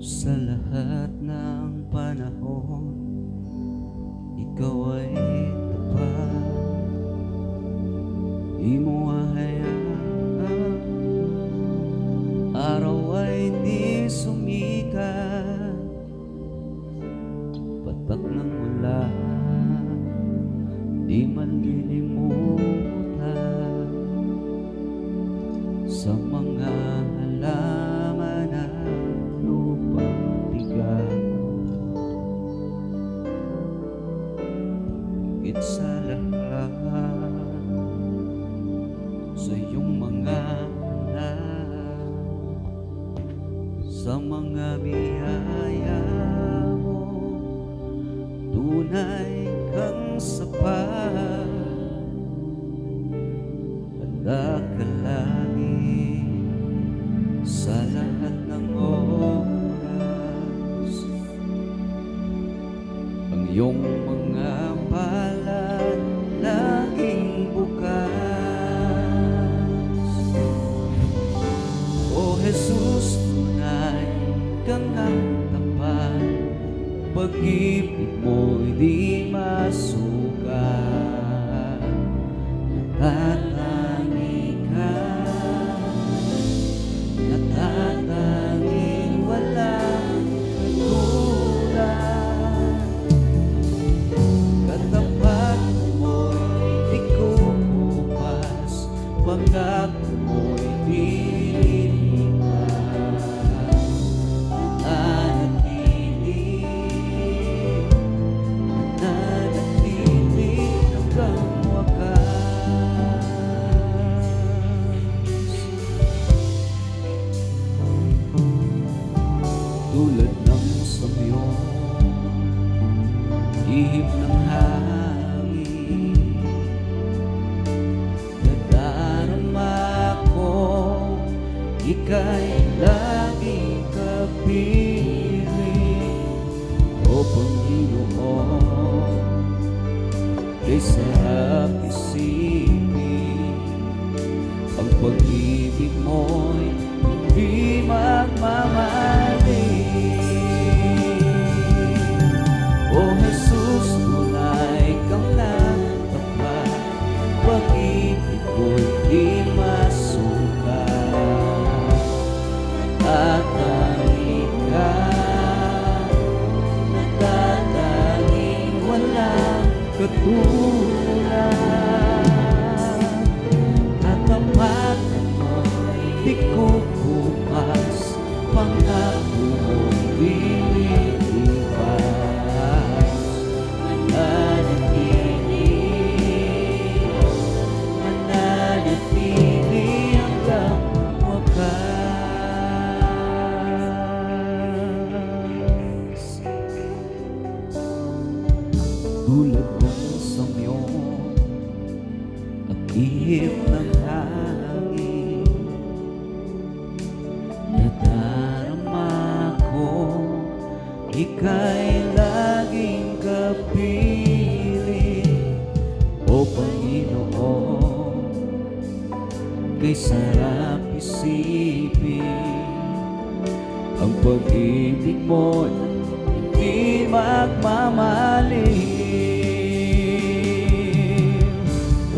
Sa lahat ng panahon, ikaw ay tapat. Di mo hahayaan araw ay di sumikat. Patak ng ulan, di malilimutan. Sa mga halaman at lupang bigat, higit sa lahat, sa iyong mga anak, sa mga biyaya mo, tunay kang sapat. Wala ka lagi sa lahat ng oras. Ang iyong mga palad laging bukas. O Jesus, tunay kang ang tapat. Pag-ibig mo'y di masukat. Natatangi ka, natatanging walang katulad. Katapat mo'y di kukupas, pangako mo'y di lilipas. Nananatili hanggang wakas. Tulad ng samyo, ihip ng hangin, nadarama ko, ika'y laging kapiling. O Panginoon, kay sarap isipin, ang pag-ibig mo'y di magmamaling. O Jesus, tunay kang nagtapat, pag-ibig ko'y di masukat. At tanging ka, natatanging walang katulad. At tapat mo'y di kukupas, pangako mo'y di lilipas. Mananatili hanggang wakas. Tulad ng samyo at ihip ng hangin, nadarama ko, ika'y laging kapiling. O Panginoon, kay sarap isipin, ang pag-ibig mo'y di magmamaling.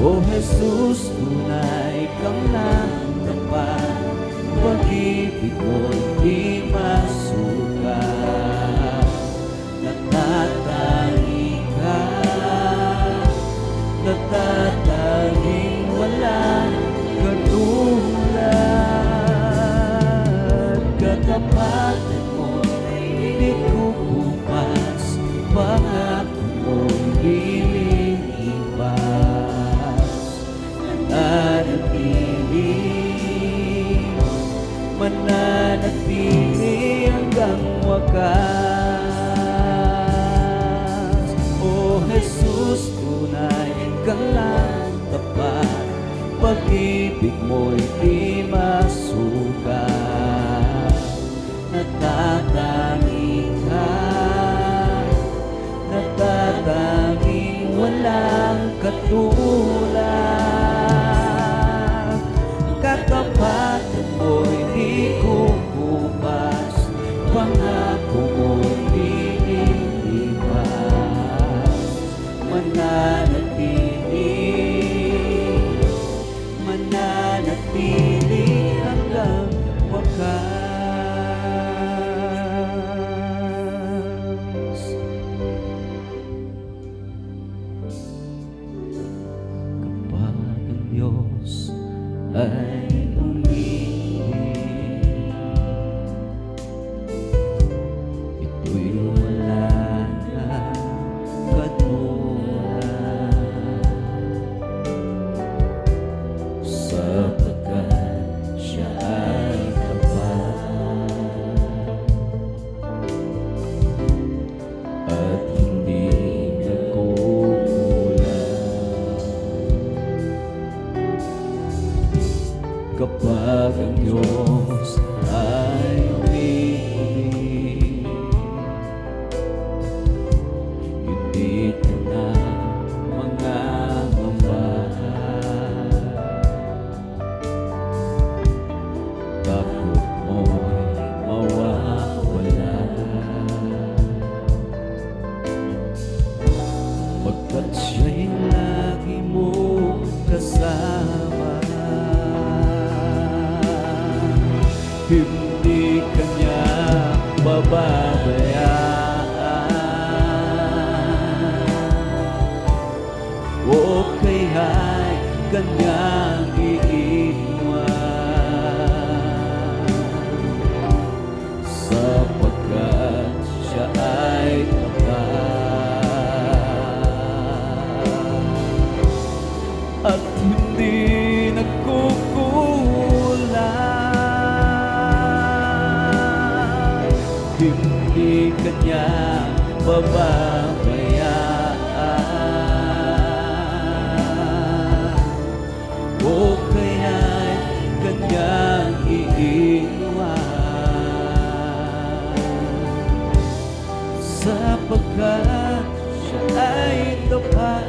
O Jesus, tunay kang nagtapat, pag-ibig mo'y di masukat. Natatangi ka, natatanging walang katulad. Katapatan mo'y di kukupas, pangako mo'y di lilipas. Mananatili hanggang wakas. O Jesus, tunay kang lang tapat, pag-ibig mo'y di masukat. Natatanging ka, natatanging walang katulad. Katapatan mo'y di kukupas, pangako pababayaan o kaya'y kanyang iiwan, sapagkat siya ay tapat at hindi nagkukulang, hindi kanya pababayaan o kaya'y kanyang iiwan, sapagkat siya ay tapat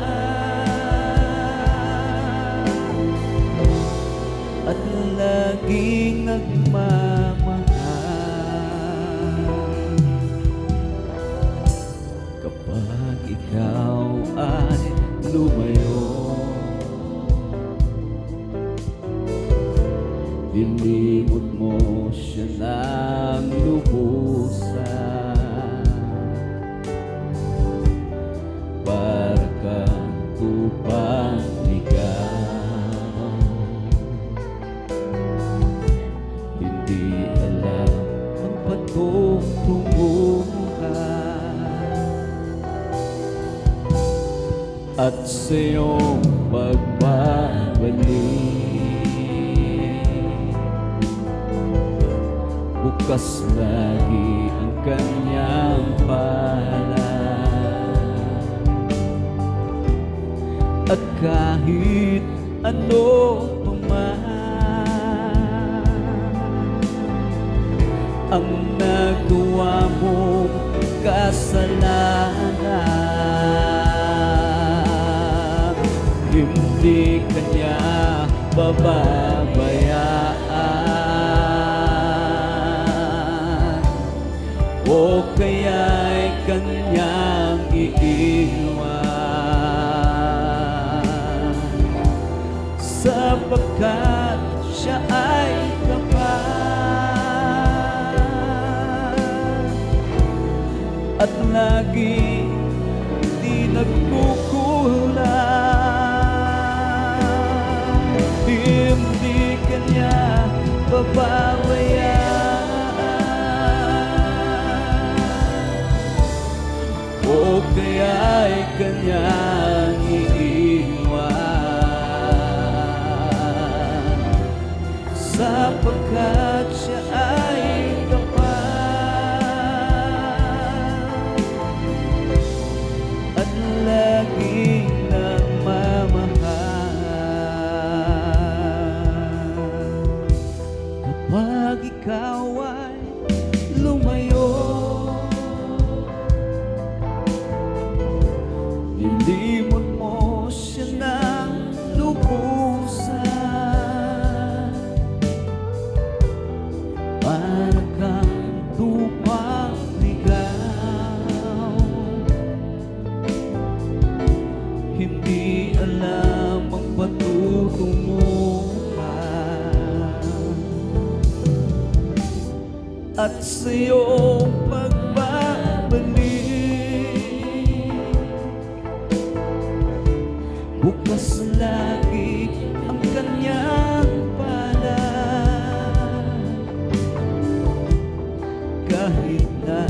at laging nagmamahal. Kapag ikaw ay lumayo, lilimot mo siya ng lubusan, para kang tupang ligaw, hindi alam ang patutunguhan, at sa iyong pagbabalik bukas lagi ang kanyang palad, at kahit ano paman ang nagawa mong kasalanan, hindi kanya pababayaan o kaya'y kanyang iiwan, sapagkat siya ay tapat at lagi di nagkukulang, hindi kanya pababayaan o kaya'y kanyang iiwan, sapagkat siya ay tapat at laging nagmamahal. Kapag ikaw ay lumayo, lilimot mo siya ng lubusan, para kang tupang ligaw, hindi alam ang patutunguhan, at sa iyong pagbabalik bukas lagi ang kanyang palad, kahit na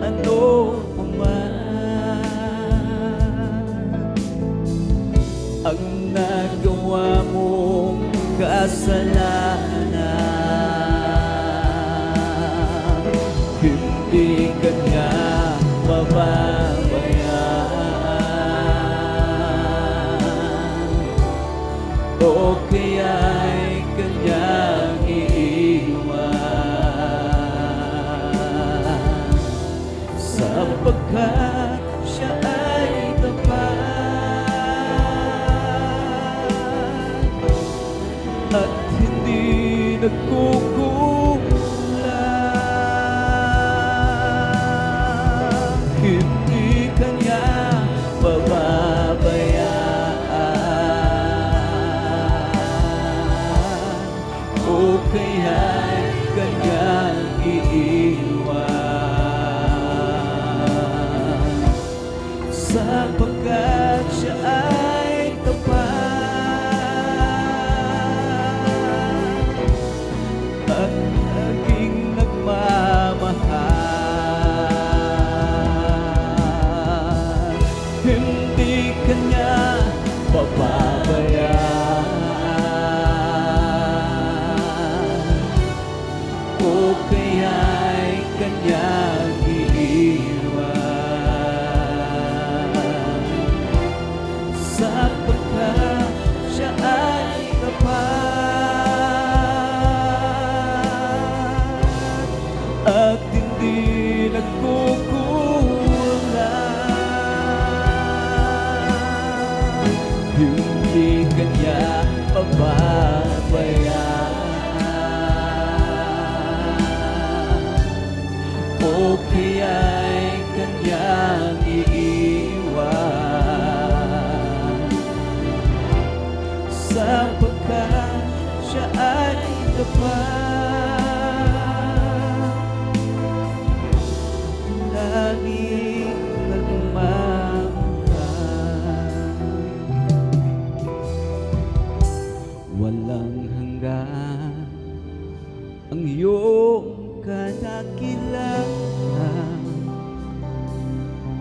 ano paman ang nagawa mong kasalanan, hindi kanya pababayaan o kaya'y kanyang iiwan, sapagkat siya ay tapat at hindi nagkukulang, hindi kanya pababayaan o kaya'y kanyang iiwan, kaya'y kanyang iiwan, sapagkat siya ay tapat at hindi nagkukulang. Hindi kanya pababayaan, o kaya'y kanyang iiwan, sapagkat siya ay tapat, laging nagmamahal. Walang hanggan ang iyong kadakilaan,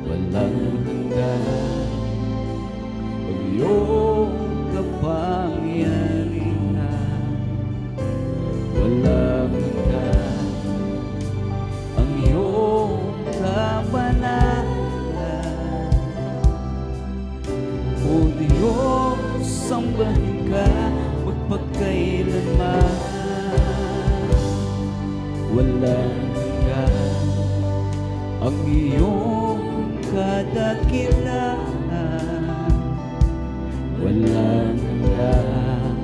walang hanggan ang iyong kapangyarihan, walang hanggan ang iyong kabanalan. O Diyos, sambahin ka magpagkailanman, walang hanggan ang iyong kadakilaan, walang hanggan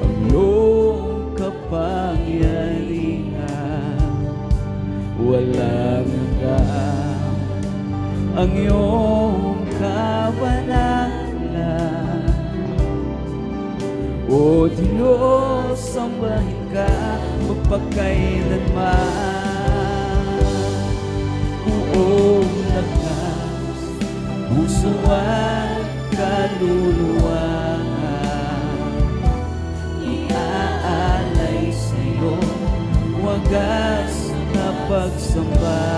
ang iyong kapangyarihan, walang hanggan ang iyong kabanalan. O Diyos, sambahin ka magpagkailanman, buong lakas, puso at kaluluwa, iaalay sa'yo wagas na pagsamba.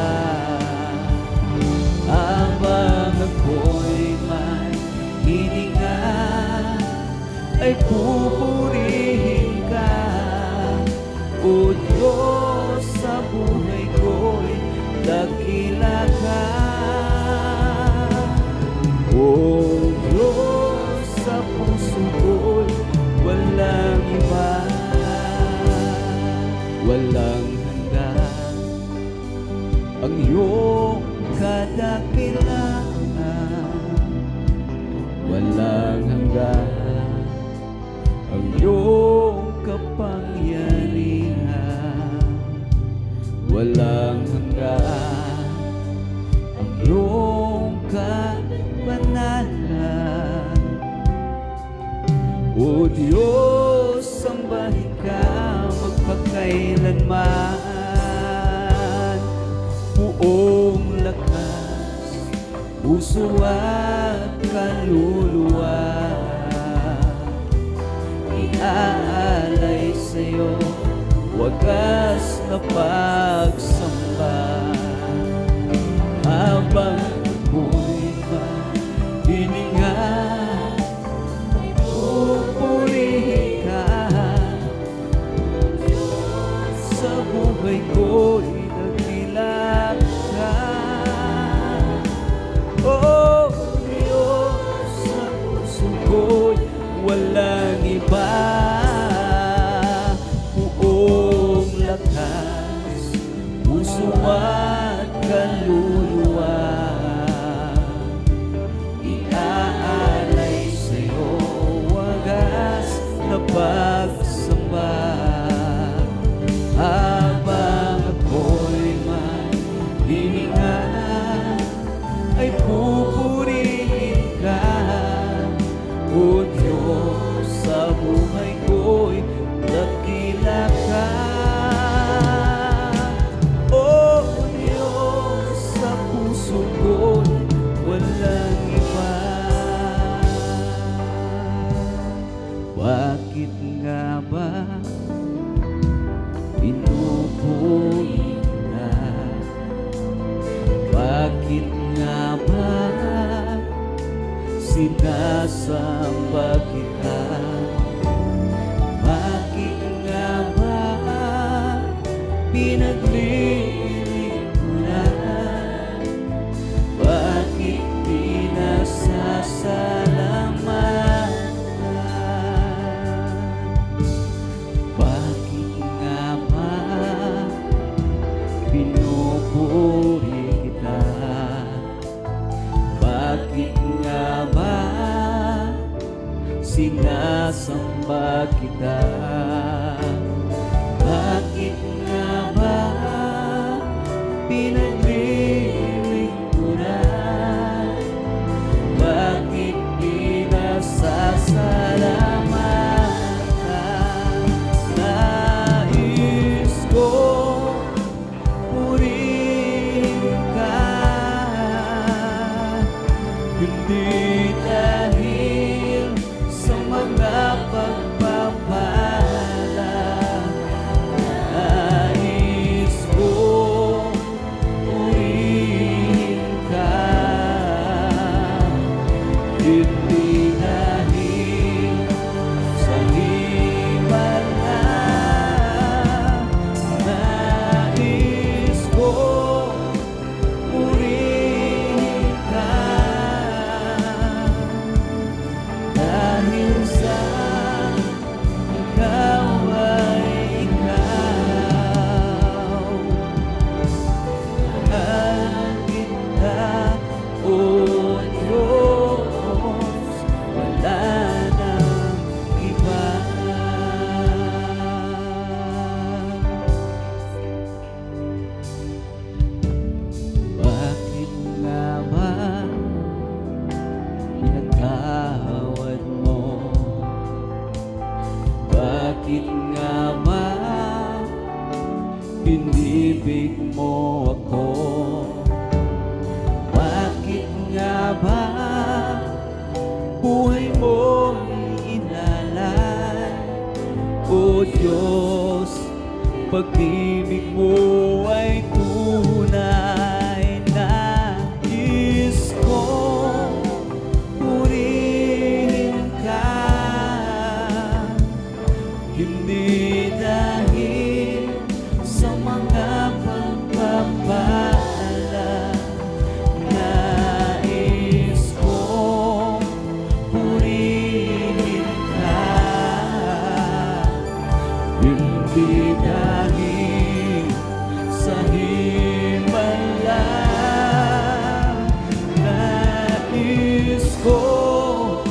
Habang ako'y may hininga, ay pupurihin ka, o Diyos, sa buhay ko'y dakila ka. O Diyos, sa puso ko'y walang iba, walang hanggan ang iyong kadakilaan, walang hanggan ang iyong kapangyarihan, walang hanggan ang iyong kabanalan. O Diyos, sambahin ka magpagkailanman, buong lakas, puso at kaluluwa, iaalay sa'yo wagas na pagsamba. Habang ako'y hininga, pupurihin ka, sa buhay ko'y dakila ka. Oh Diyos, sa puso ko'y walang iba, buong lakas, puso at kaluluwa, iaalay sa'yo wagas na pagsamba. Habang ako'y may hininga, ay pupurihin ka, o Diyos, sa buhay ko'y dakila ka. O Diyos, sa puso ko'y walang iba. Bakit nga ba pinupuri ka? Bakit nga ba sinasamba kita? Bakit nga ba pinaglilingkuran? Bakit di nasasalamatan? Bakit nga ba pinupuri kita? Bakit nga ba sinasamba kita? Bakit nga ba pinaglilingkuran? Bakit di nasasalamatan? Nais ko purihin ka, hindi dahil sa mga pagpapala. Nais ko purihin ka, hindi dahil sa himala. Nais ko purihin ka, dahil sa ikaw ay ikaw. Mahal kita, O Diyos, wala nang iba. Bakit nga ba pinatawad mo? Bakit nga ba inibig mo ako? Bakit nga ba buhay mo'y inalay? O Diyos, pag-ibig mo ay tunay. Nais kong purihin ka, hindi dahil sa mga pagpapala. Nais kong purihin ka, hindi dahil sa himala. Nais kong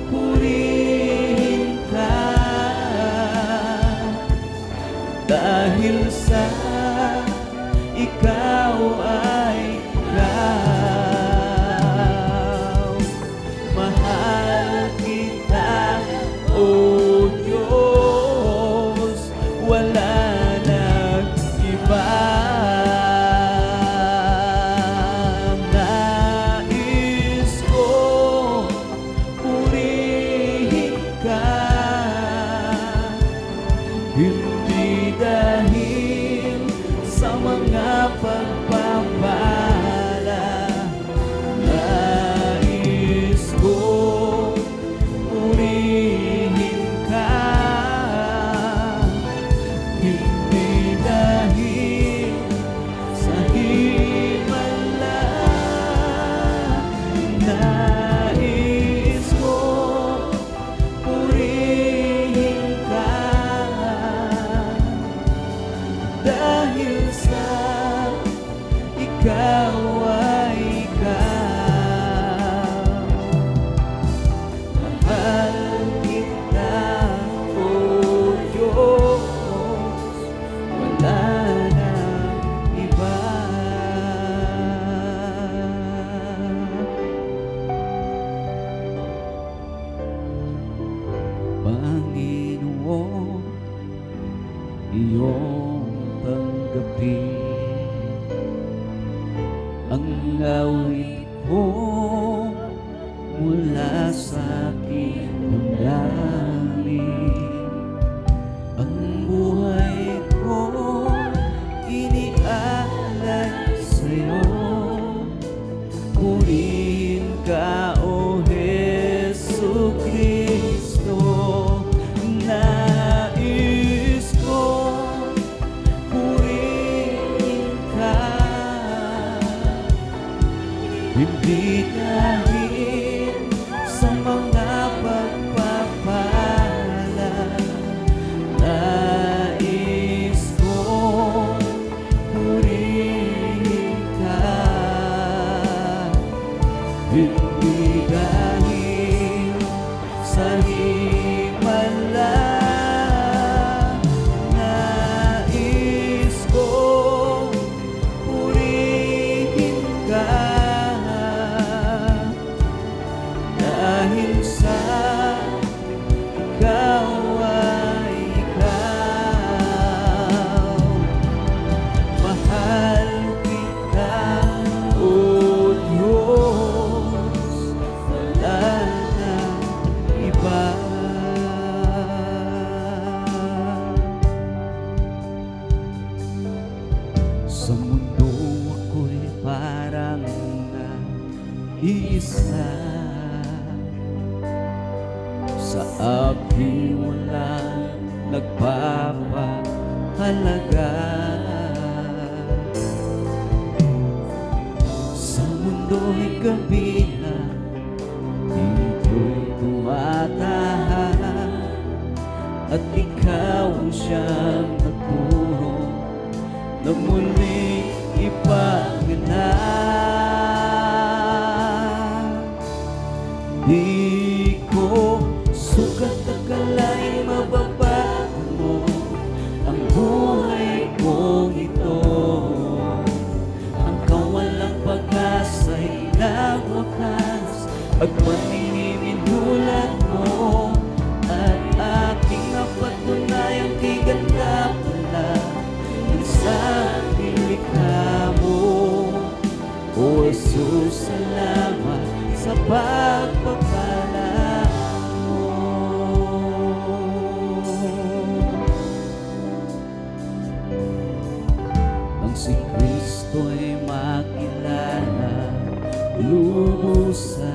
purihin ka, dahil sa ikaw ay ikaw. Mahal kita, O Diyos, wala nang iba. Nais ko purihin ka, hindi dahil sa mga pagpapala. Nais ko purihin ka, hindi dahil sa himala. Nais ko purihin ka, dahil sa ikaw ay ikaw. Mahal kita, O Diyos, wala nang iba. Panginoon, iyong tanggapin ang awit ko mula sa aking damdamin. Ang buhay ko iniaalay sa'yo. Purihin ka, O Jesucristo. Nais ko purihin Hindi dahil sa mga pagpapala, nais kong purihin ka. Hindi dahil sa himala, nais kong purihin ka. Dahil sa ikaw ay ikaw, mahal kita, O Diyos, wala na iba. Sa mundo ako'y parang nag-iisa, sa aking walang nagpapahalaga. Sa mundo'y gabi na, dito'y tumatahan, at ikaw ang siyang nagturo na muling ipanganak. Di ko sukat akalain mababago mo ang buhay kong ito. Ang kawalang pag-asa'y nagwakas, pagpatingin inulat mo, at aking napatunayang kay ganda pala ng sa nilikha mo. O Jesus, salamat sa pagpapala mo. Nang si Kristo ay makilala lubusan,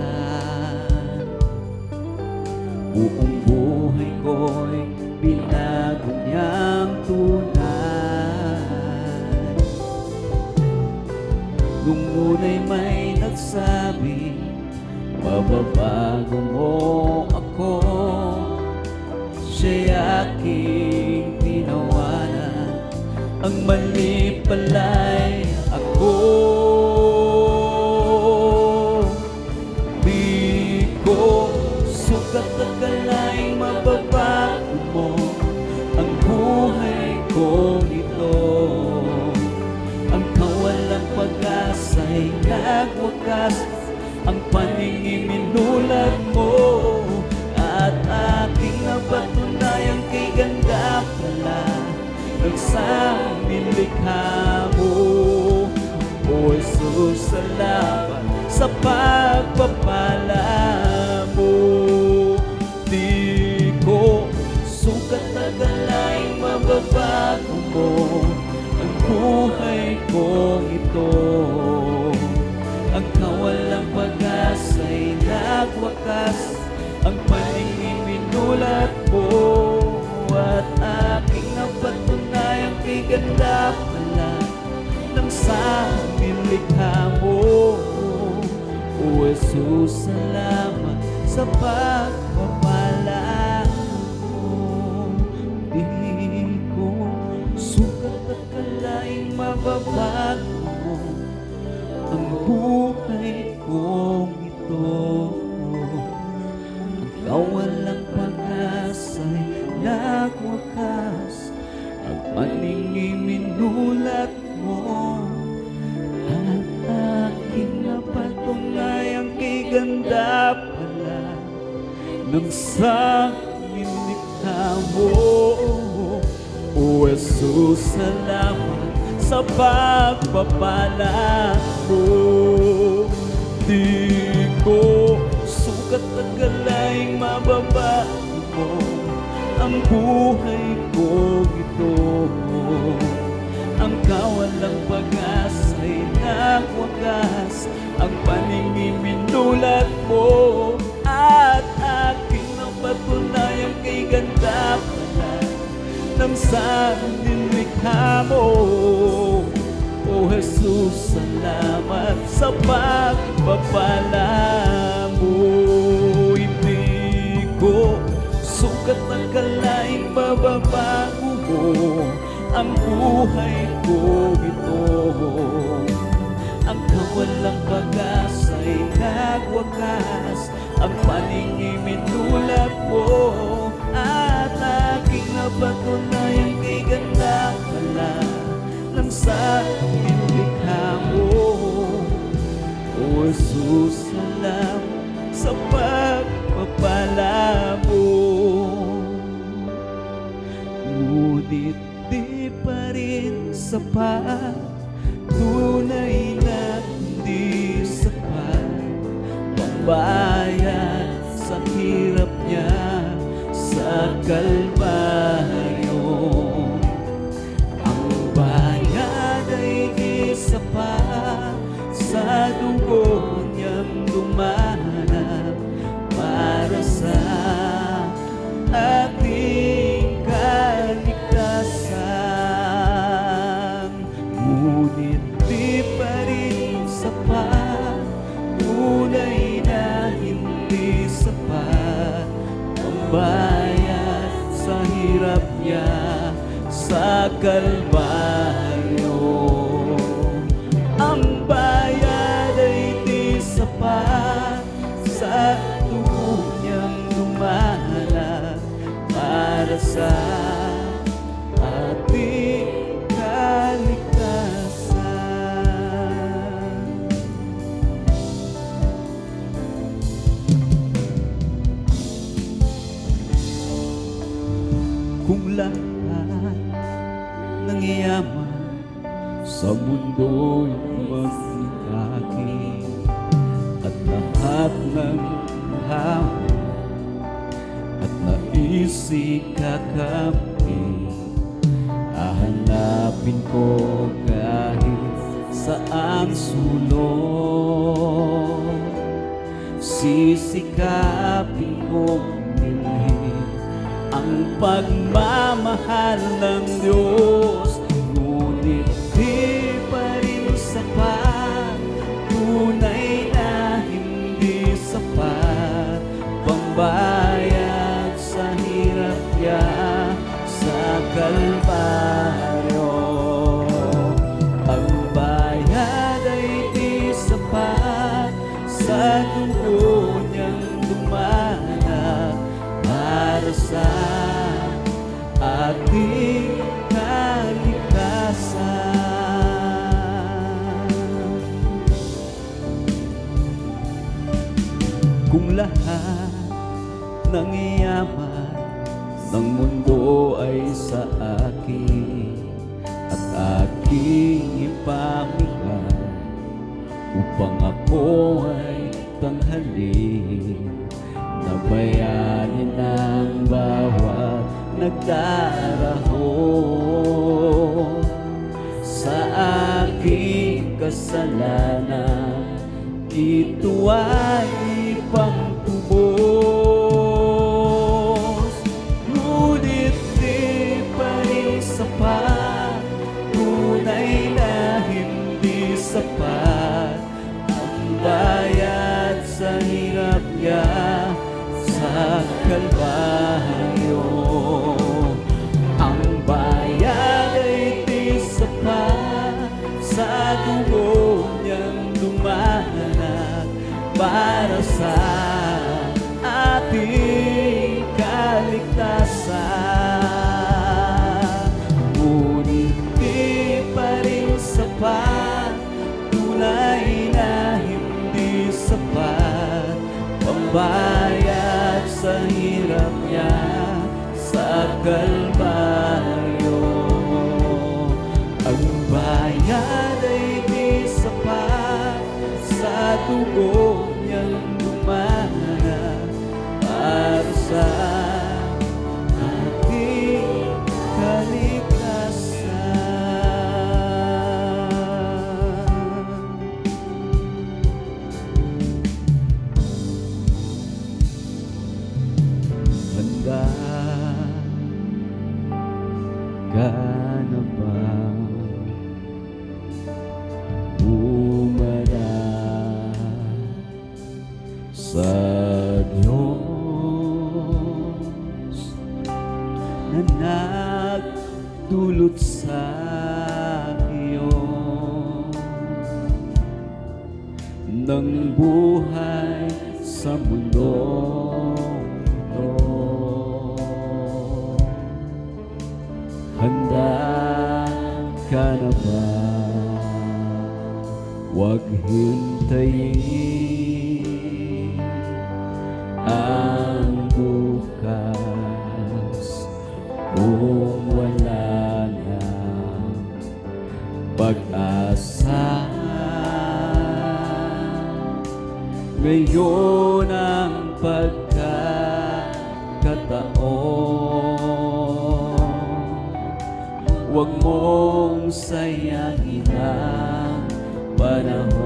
buong buhay ko'y binago niyang tunay. Nung una'y may nagsabi, mababago mo ako, siya'y aking tinawanan. Ang mali pala'y ako. Di ko sukat akalaing mababago mo ang buhay kong ito. Ang kawalang pag-asa'y nagwakas, ang paningin minulat mo, at aking napatunayang kay ganda pala ng sa nilikha mo. O Jesus, salamat sa pagpapala mo. Di ko sukat akalaing mababago mo ang buhay kong ito. Ang kawalang pag-asa'y nagwakas, ang paningin minulat mo, at aking napatunayang kay ganda pala ng sa nilikha mo. O Jesus, salamat sa pagpapala mo. Di ko sukat akalaing mababago mo ang buhay kong ito. Ang kawalang pag-asa'y nagwakas, ang paningin minulat mo, at aking napatunayang kay ganda pala ng sa nilikha mo. O Jesus, salamat sa pagpapala mo. Di ko sukat akalaing mababago mo ang buhay ko ito. Ang kawalang pag-asa'y nagwakas, ang paningin minulat mo, at aking napatunayang kay ganda pala ng sa nilikha mo. O Jesus, salamat sa pagpapala pagpapala mo. Hindi ko sukat ang kalaing mababago mo ang buhay ko ito. Ang kawalang pag-asa'y nagwakas, ang paningin minulad mo, at aking napatunayan kay ganda pala lang sa nilikha mo. O Jesus, salamat sa pagpapala mo. Ngunit di pa rin sapat, tunay na hindi sapat, pambayad sa hirap niya sa Kalbaryo. Ang bayad ay di sapat sa dugo niyang dumanap para sa ating kaligtasan. Ngunit di pa rin sapat, tunay na hindi sapat, pambayad sa hirap niya sa Kalbaryo. Ang bayad ay di sapat sa dugo niyang dumalat para sa ating kaligtasan. Kung lahat ng yaman sa mundo maglikaki, at lahat ng hamon at naisikakapi, hahanapin ko kahit saan sulok. Sisikapin kong bilhin ang pagmamahal ng Diyos. Ngunit di pa rin sapat, tunay na hindi sapat, pambayad sa hirap niya sa Kalbaryo. Ang bayad ay di sapat sa dugo niyang dumanap para sa ating kaligtasan. Kung lahat ng yaman ng mundo ay sa akin, at aking ipamigay upang ako ay tanghalin, nabayanin ang bawat nagdaraho sa aking kasalanan. Ito ay pangtubos. Ngunit di pa rin sapat, tunay na hindi sapat, ang bayad sa hirap niya sa Kalbaryo. Ang bayad ay di sapat sa dugo niyang dumanap para sa ating kaligtasan. Ngunit di pa rin sapat, tunay na hindi sapat, pambayad sa hirap niya sa Kalbaryo. Ang bayad ay di sapat sa dugo niyang dumanap para sa ating kaligtasan. Handa ka na ba ng buhay sa mundong ito. Handa ka na ba? Huwag hintayin ang bukas kung wala na pag-asa. Ngayon ang pagkakataon, huwag mong sayangin ang panahon.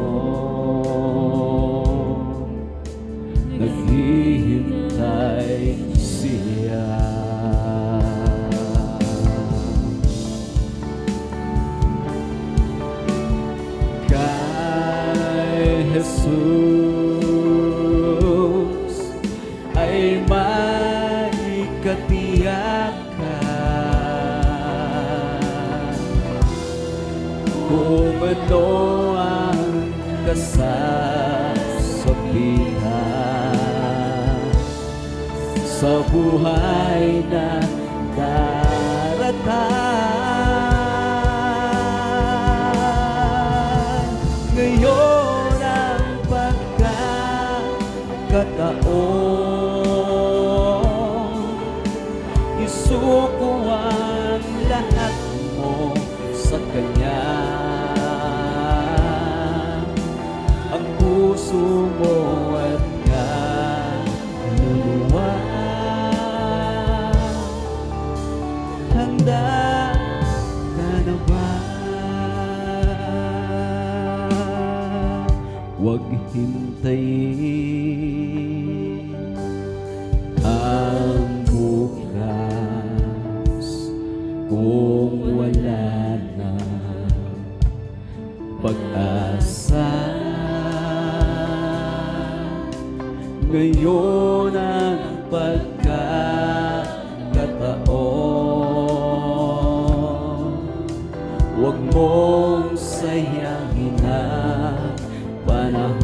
Naghihintay siya. Kay Jesus ay may katiyakan. Kung ano ang kasasabihan sa buhay na darating, ngayon ang pagkakataon, isuko ang lahat mo sa Kanya. Ang puso mo at kaluluwa, handa ka na ba? Huwag hintayin ang bukas kung wala na pag-asa. Ngayon ang pagkakataon, huwag mong sayangin ang panahon.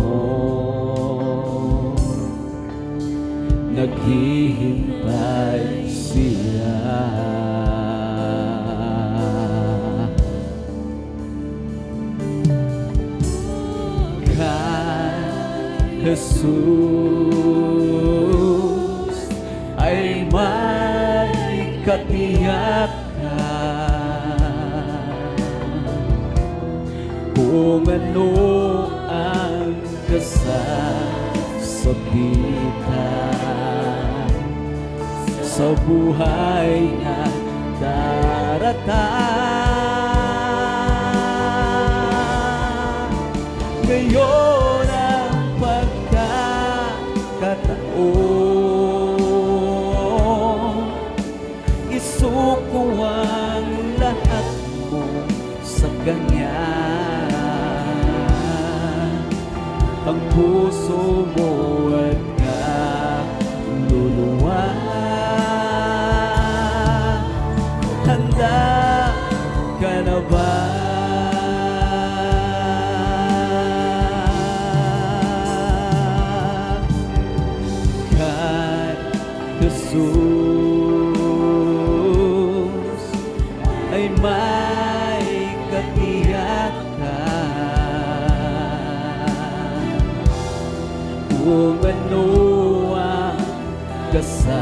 Naghihintay siya. Kay Jesus ay may katiyakan. Kung ano ang kasasabihan sa buhay na darating, ngayon ang pagkakataon, isuko ang lahat mo sa Kanya. Ang puso mo at kaluluwa, handa ka na ba? Kay Jesus ay may katiyakan. Kung ano ang kasasabihan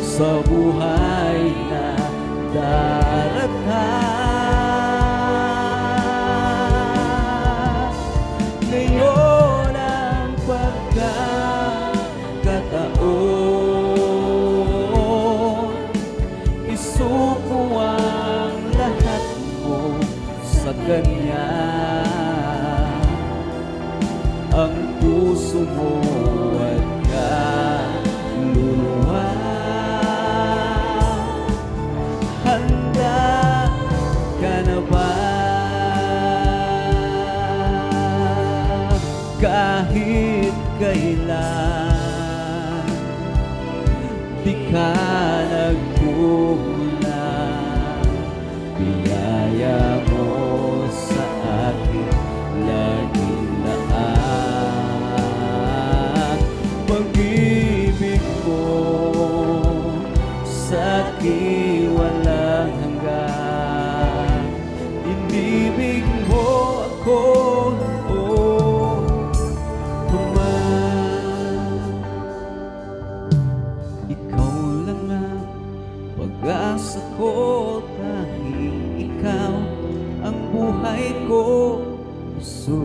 sa buhay na darating, ngayon ang pagkakataon, isuko ang lahat mo sa Kanya. Ang puso mo at kaluluwa, handa ka na ba? Kahit kailan di ka nagkulang, biyaya mo walang hanggan. Inibig mo ako, oh, ikaw lang ang pag-asa ko, dahil ikaw ang buhay ko, Jesus.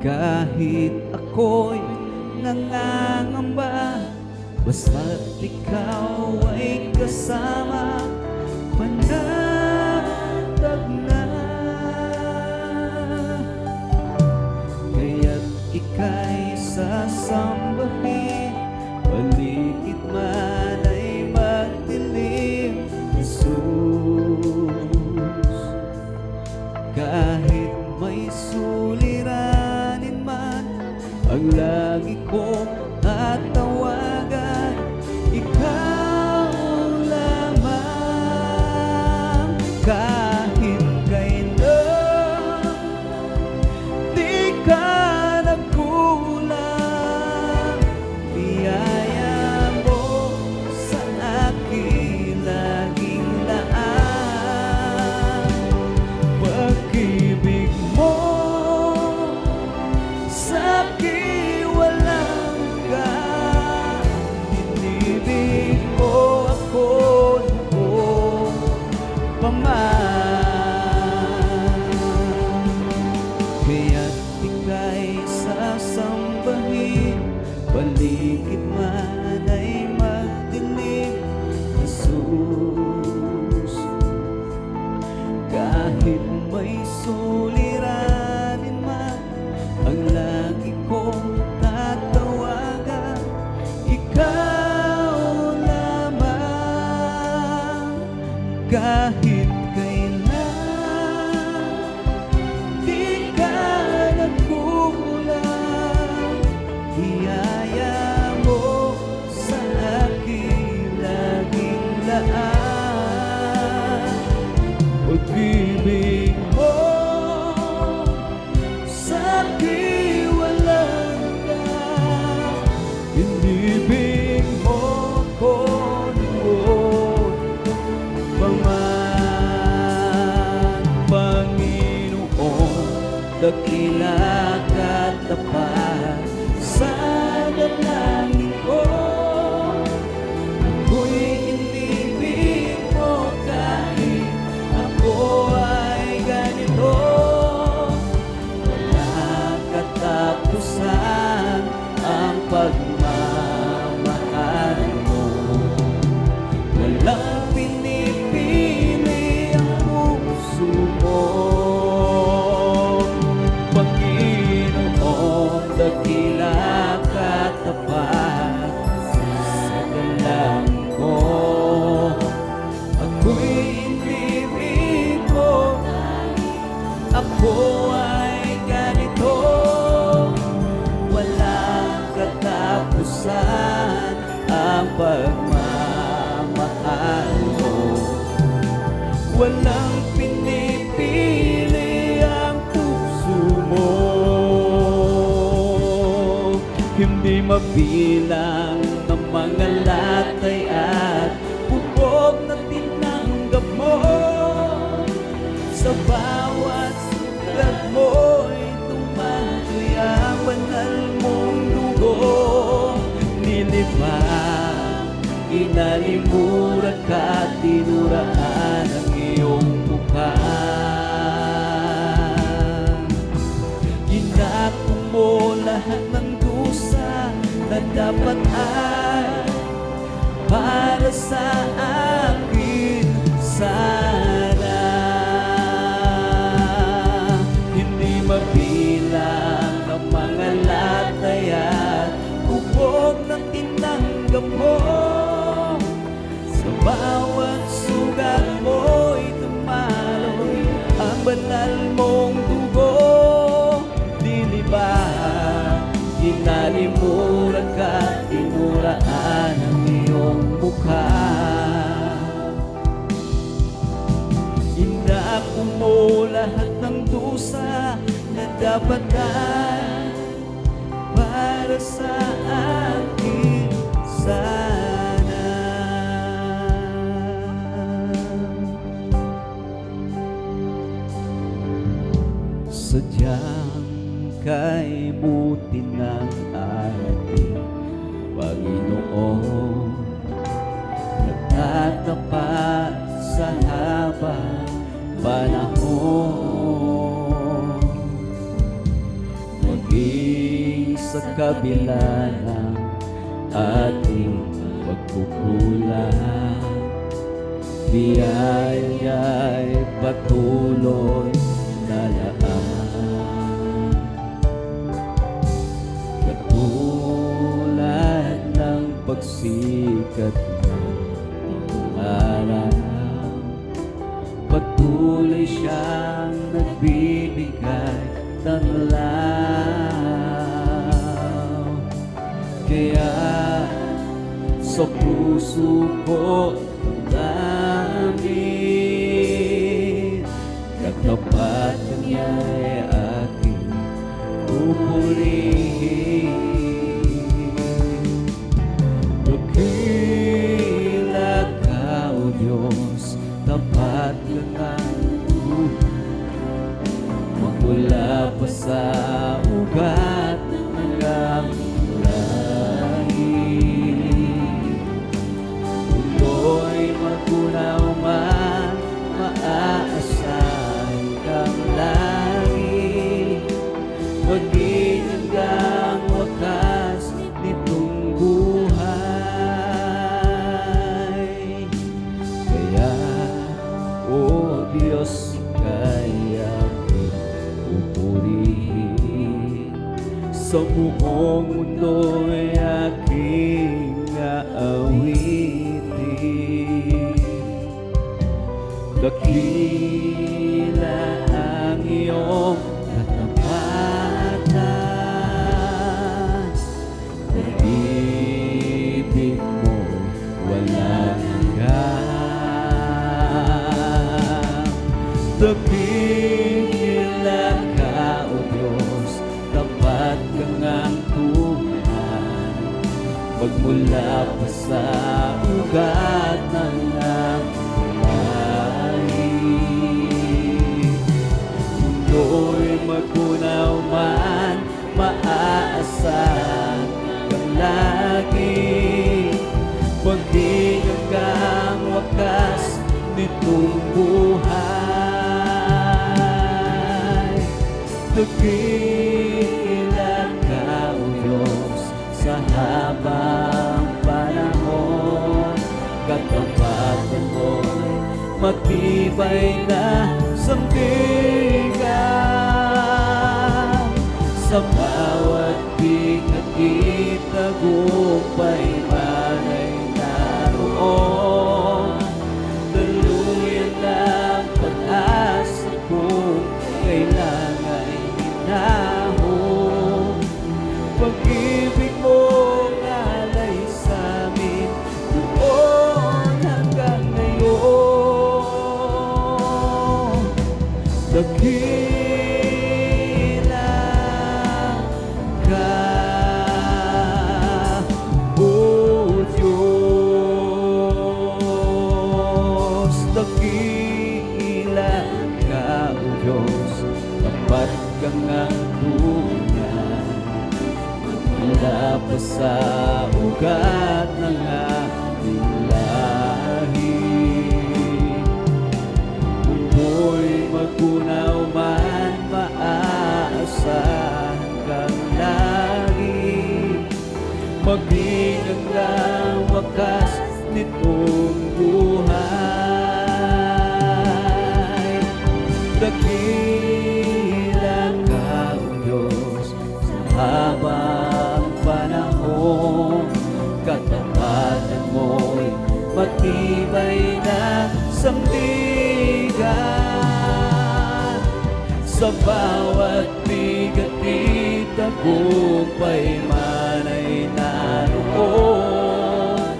Kahit ako'y nangangamba, basta't ikaw ay kasama, panatag na. Kaya't ika'y sasambahin, paligid man ay magdilim, Jesus. Kahit may suliranin man, ang lagi kong tatawagan, ikaw lamang. Kahit kailan di ka nagkulang, biyaya mo sa akin laging laan. Pag-ibig mo sa'kin walang hanggan. Inibig mo ako noon pa man. Kaya't ika'y sasambahin, paligid man ay magdilim, Jesus. Kahit may suliranin man, ang lagi kong tatawagan, ikaw lamang. Kahit kailan di ka nagkulang, biyaya mo sa akin laging laan. Pag-ibig mo sa'kin walang hanggan. Inibig mo ko noon pa man. Panginoon, dakila ka tapat sa dalangin ko. Ako'y inibig mo kahit ako ay ganito. Walang katapusan ang pagmamahal mo. Walang pinipili ang puso mo. Panginoon, dakila ka tapat sa dalangin ko. Ako'y inibig mo, ako ay ganito. Walang katapusan ang pagmamahal mo. Walang pinipili ang puso mo. Hindi mabilang ng mga latay at bubog na tinanggap mo. Sa bawat sugat mo'y tumatoy ang banal mong dugo. Nilibang, inalimura ka, tinuraan ang iyong mukha. Inako mo lahat ng dusa na dapat ay para sa akin sana. Hindi mabilang ang mga latay at bubog na tinanggap mo. Sa bawat sugat mo'y tumaloy ang banal mong dugo. Nilibang, inalimura ka, tinuraan ang iyong mukha. Inako mo lahat ng dusa na dapat ay para sa akin sana. at tapat sa habang panahon. Maging sa kabila ng ating pagkukulang, biyaya'y patuloy na laan. Katulad ng pagsikat ng araw, patuloy siyang nagbibigay ng law. Kaya sa puso ko namin, katapatan niya'y aking pupurihin. Dakila ka, O Diyos, tapat ka ng magmula pa sa ugat ng aming lahi. Tuloy magkunaw man, maaasahan kang lagi. Maging hanggang wakas nitong buhay. Kaya, O Diyos, kaya pupurihin. Sa buong mundo'y aking aawitin. Dakila ang iyong katapatan. Pag-ibig mo walang hanggan. Dakila ka, O Diyos, tapat kang ang Tuhan. Magmula pa sa ugat ng aming lahi. Mundo'y magkunaw man, maaasahan kang lagi. Maging hanggang wakas nitong buhay. Dakila ka, O Diyos, sa habang panahon. Katapatan mo'y matibay na sandigan. Sa bawat bigat itagumpay man ay naroon. Daluyan ang pag-asa kung kailangan hinahon. Pag-ibig mo alay sa amin doon hanggang ngayon. Dakila ka, O Diyos. Dakila ka, O Diyos, tapat kang ang Tuhan. Magmula pa sa ugat ng aming lahi. Mundo'y magkunaw man, maaasahan kang lagi. Maging hanggang wakas nitong buhay. Dakila ka, O Diyos, sa habang panahon. Katapatan mo'y matibay na sandigan. Sa bawat bigat itagumpay man ay naroon.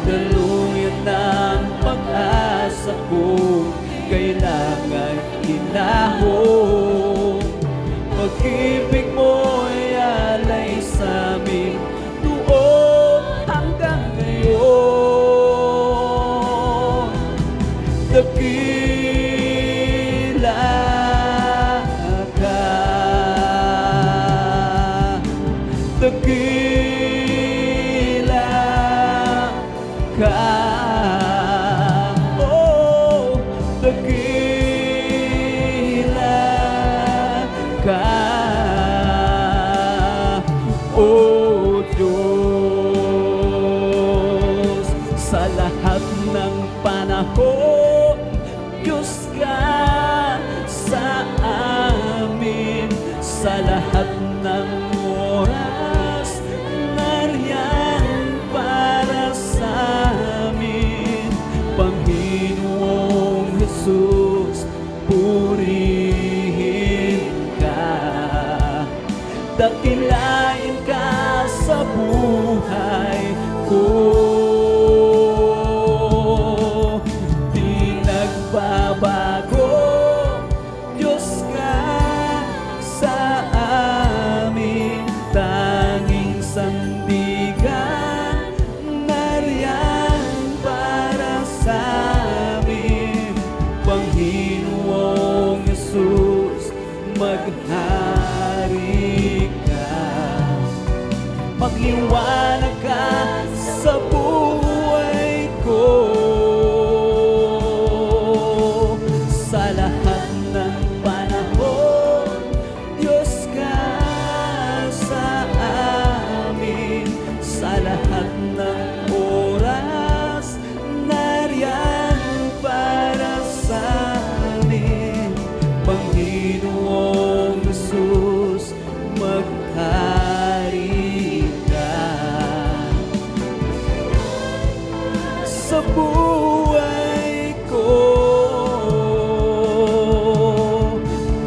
Daluyan ng pag-asa kung kailangan hinahon. Pag-ibig mo'y alay sa amin doon hanggang ngayon. Dakila ka, dakila ka. lahat ng panahon, Diyos ka sa amin. Sa lahat ng oras, nariyan para sa amin. Panginoong Jesus, purihin ka, dakilain ka sa buhay ko. Di nagbabago, Diyos ka sa amin. Tanging sandigan, nariyan para sa amin. Panginoong Jesus, maghari ka, magliwanag ka sa buhay ko. Sa lahat ng panahon, Diyos ka sa amin. Sa lahat ng oras, nariyan para sa amin. Panginoong Jesus, maghari ka sa buhay ko.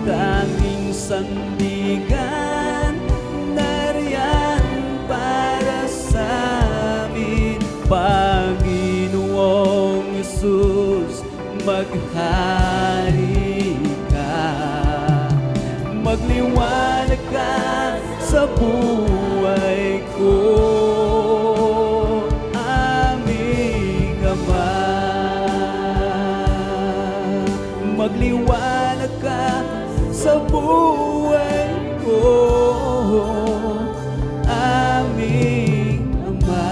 Tanging sandigan, nariyan para sa amin. Panginoong Jesus, maghari ka, magliwanag ka sa buhay ko. Aming Ama, magliwanag ka sa buhay ko. Aming Ama.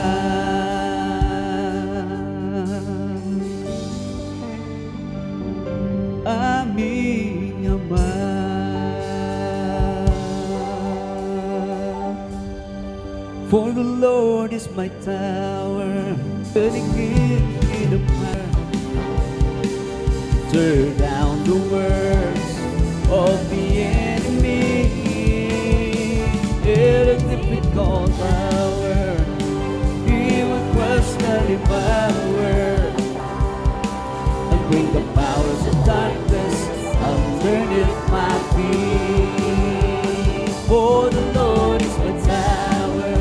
Aming Ama. For the Lord is my tower, and He gives me the power. Tear down the works of the enemy. In a difficult hour, He will crush the devourer and bring the powers of darkness underneath my feet. For the Lord is my tower,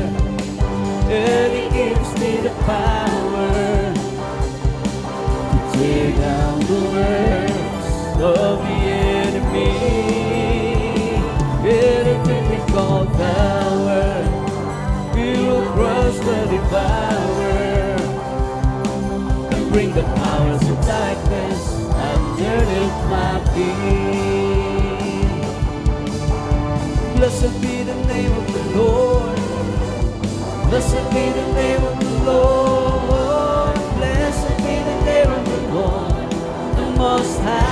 and He gives me the power to tear down the works of the enemy. In a difficult hour, He will crush the devourer and bring the powers of darkness underneath my feet. Blessed be the name of the Lord. Blessed be the name of the Lord. Blessed be the name of the Lord, the Most High.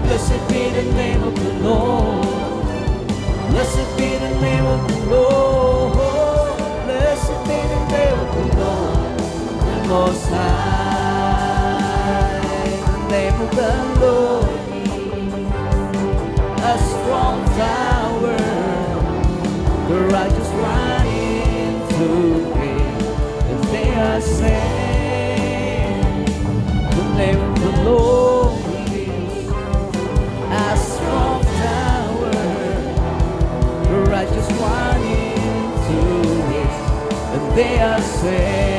Blessed be the name of the Lord. Blessed be the name of the Lord. Blessed be the name of the Lord, the Most High. The name of the Lord, a strong tower, the righteous run into it, and they are saved. The name of the Lord is a strong tower, the righteous run into it, and they are saved.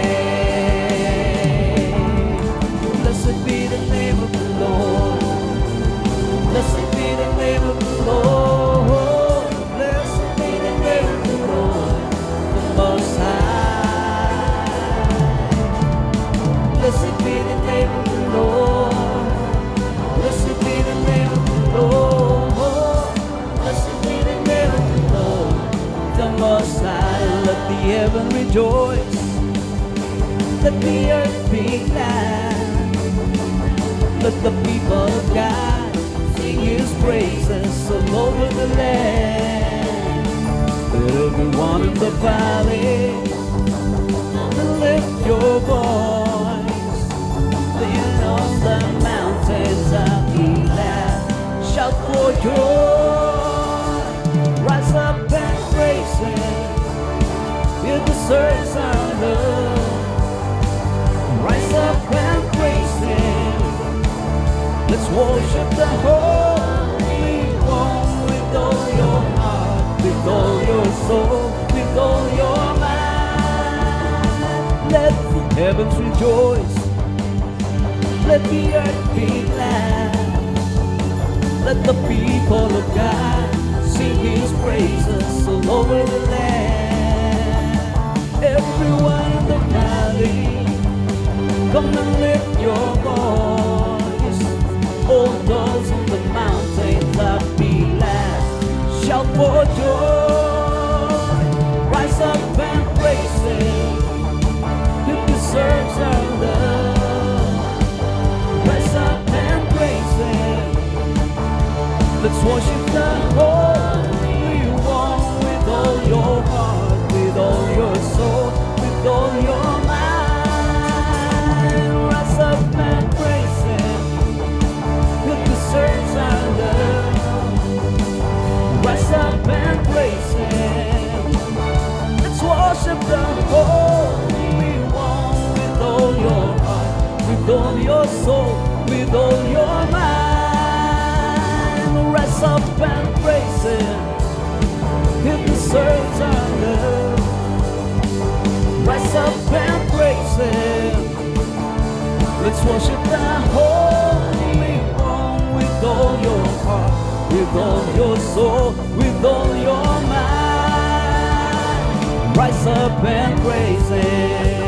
Blessed be the name of the Lord. Blessed be the name of the Lord. Blessed be the name of the Lord, the Most High. Blessed be the name of the Lord. Blessed be the name of the Lord. Blessed be the name of the Lord, the Most High. Let the heaven rejoice, let the earth be glad. Let the people of God sing His praises all over the land. Let everyone in the valley, heavens rejoice, let the earth be glad, let the people of God sing His praises all over the land. Everyone in the valley, come and lift your voice. All those on the mountain that be glad, shout for joy. Rise up and praise Him, He deserves our love. Rise up and praise Him, let's worship the Holy One with all your heart, with all your soul, with all your mind. Rise up and praise Him, He deserves our love. Rise up and praise Him, let's worship the Holy One with all your heart, with all your soul, with all your mind. Rise up and praise Him, He deserves our love. Rise up and praise Him, let's worship the Holy One with all your heart, with all your soul, with all your mind. Rise up and praise Him.